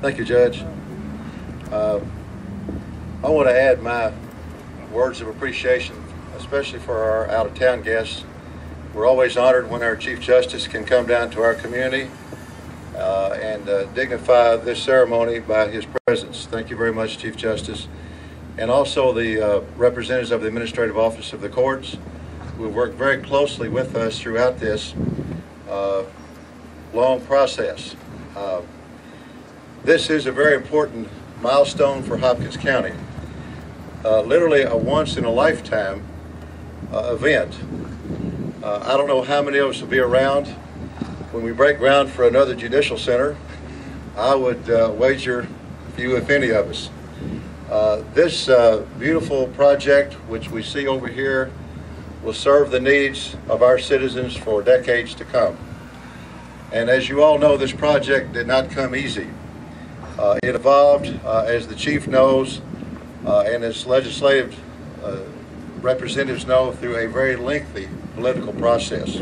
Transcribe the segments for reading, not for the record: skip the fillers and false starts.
Thank you, Judge. I want to add my words of appreciation, especially for our out-of-town guests. We're always honored when our Chief Justice can come down to our community and dignify this ceremony by his presence. Thank you very much, Chief Justice. And also the representatives of the Administrative Office of the Courts, who have worked very closely with us throughout this long process. This is a very important milestone for Hopkins County. Literally a once-in-a-lifetime event. I don't know how many of us will be around when we break ground for another judicial center. I would wager few, if any, of us. This beautiful project, which we see over here, will serve the needs of our citizens for decades to come. And as you all know, this project did not come easy. It evolved, as the Chief knows, and as legislative representatives know, through a very lengthy political process.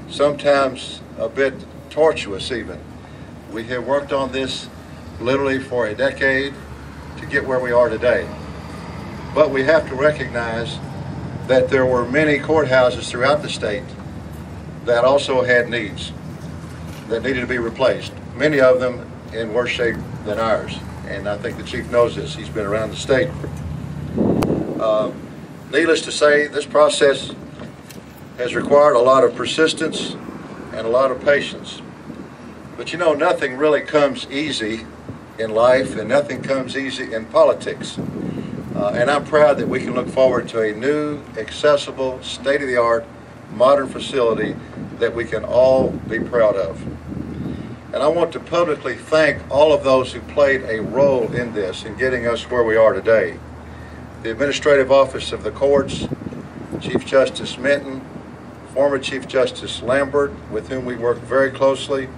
Sometimes a bit tortuous even. We have worked on this literally for a decade to get where we are today. But we have to recognize that there were many courthouses throughout the state that also had needs that needed to be replaced, many of them in worse shape than ours. And I think the Chief knows this. He's been around the state. Needless to say, this process has required a lot of persistence and a lot of patience. But you know, nothing really comes easy in life, and nothing comes easy in politics. And I'm proud that we can look forward to a new, accessible, state-of-the-art, modern facility that we can all be proud of. And I want to publicly thank all of those who played a role in this, in getting us where we are today. The Administrative Office of the Courts, Chief Justice Minton, former Chief Justice Lambert, with whom we work very closely,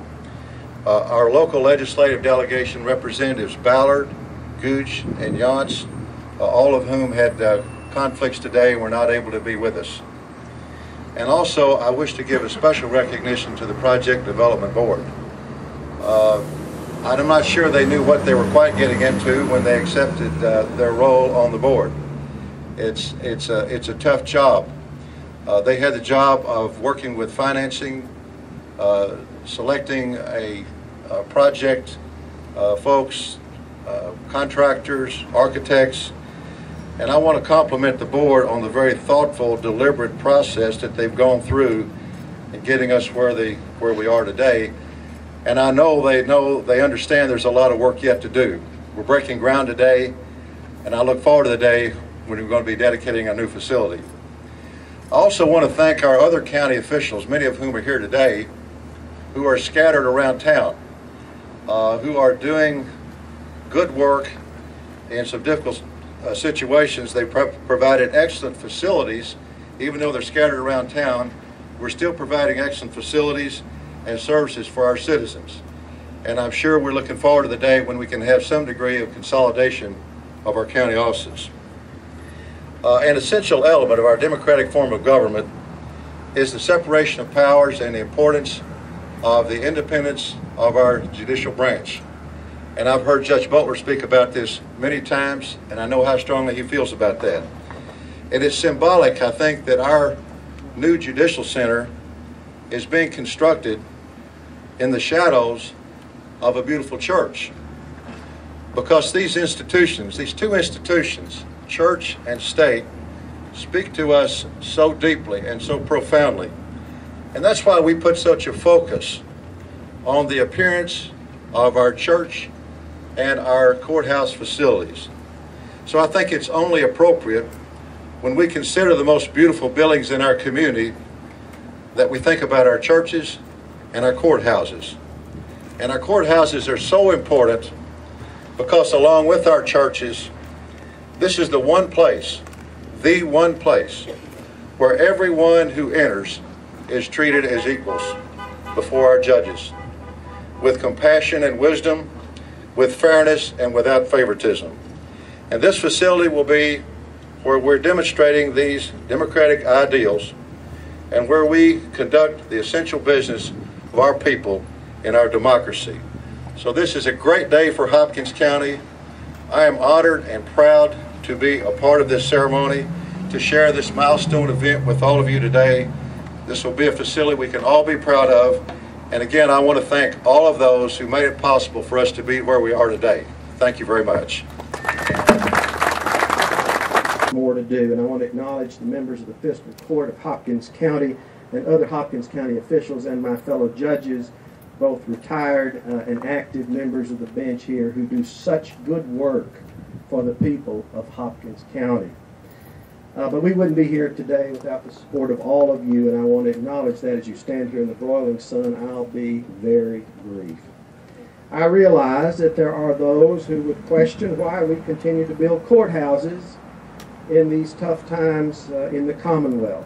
our local legislative delegation representatives Ballard, Gooch, and Yance, all of whom had conflicts today and were not able to be with us. And also, I wish to give a special recognition to the Project Development Board. I'm not sure they knew what they were quite getting into when they accepted their role on the board. It's a tough job. They had the job of working with financing, selecting a project folks, contractors, architects, and I want to compliment the board on the very thoughtful, deliberate process that they've gone through in getting us where we are today. And I know they understand there's a lot of work yet to do. We're breaking ground today, and I look forward to the day when we're going to be dedicating a new facility. I also want to thank our other county officials, many of whom are here today, who are scattered around town, who are doing good work in some difficult situations. They provided excellent facilities. Even though they're scattered around town, we're still providing excellent facilities and services for our citizens. And I'm sure we're looking forward to the day when we can have some degree of consolidation of our county offices. An essential element of our democratic form of government is the separation of powers and the importance of the independence of our judicial branch. And I've heard Judge Butler speak about this many times, and I know how strongly he feels about that. And it's symbolic, I think, that our new judicial center is being constructed in the shadows of a beautiful church. Because these institutions, these two institutions, church and state, speak to us so deeply and so profoundly. And that's why we put such a focus on the appearance of our church and our courthouse facilities. So I think it's only appropriate when we consider the most beautiful buildings in our community that we think about our churches and our courthouses. And our courthouses are so important because along with our churches, this is the one place where everyone who enters is treated as equals before our judges, with compassion and wisdom, with fairness and without favoritism. And this facility will be where we're demonstrating these democratic ideals and where we conduct the essential business of our people in our democracy. So this is a great day for Hopkins County. I am honored and proud to be a part of this ceremony, to share this milestone event with all of you today. This will be a facility we can all be proud of. And again, I want to thank all of those who made it possible for us to be where we are today. Thank you very much. More to do, and I want to acknowledge the members of the Fiscal Court of Hopkins County and other Hopkins County officials and my fellow judges, both retired and active members of the bench here who do such good work for the people of Hopkins County. But we wouldn't be here today without the support of all of you, and I want to acknowledge that as you stand here in the broiling sun. I'll be very brief. I realize that there are those who would question why we continue to build courthouses in these tough times in the Commonwealth.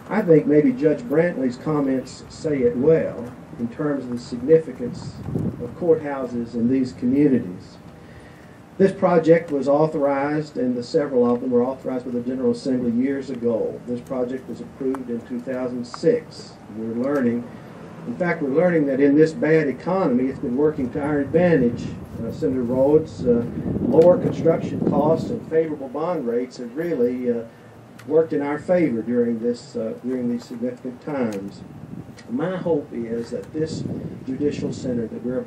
I think maybe Judge Brantley's comments say it well in terms of the significance of courthouses in these communities. This project was authorized, and several of them were authorized by the General Assembly years ago. This project was approved in 2006. We're learning that in this bad economy, it's been working to our advantage. Senator Rhodes, lower construction costs and favorable bond rates have really worked in our favor during these significant times. My hope is that this Judicial Center that we're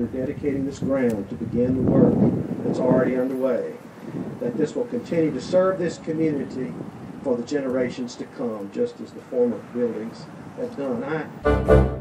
dedicating this ground to begin the work that's already underway, that this will continue to serve this community for the generations to come, just as the former buildings have done.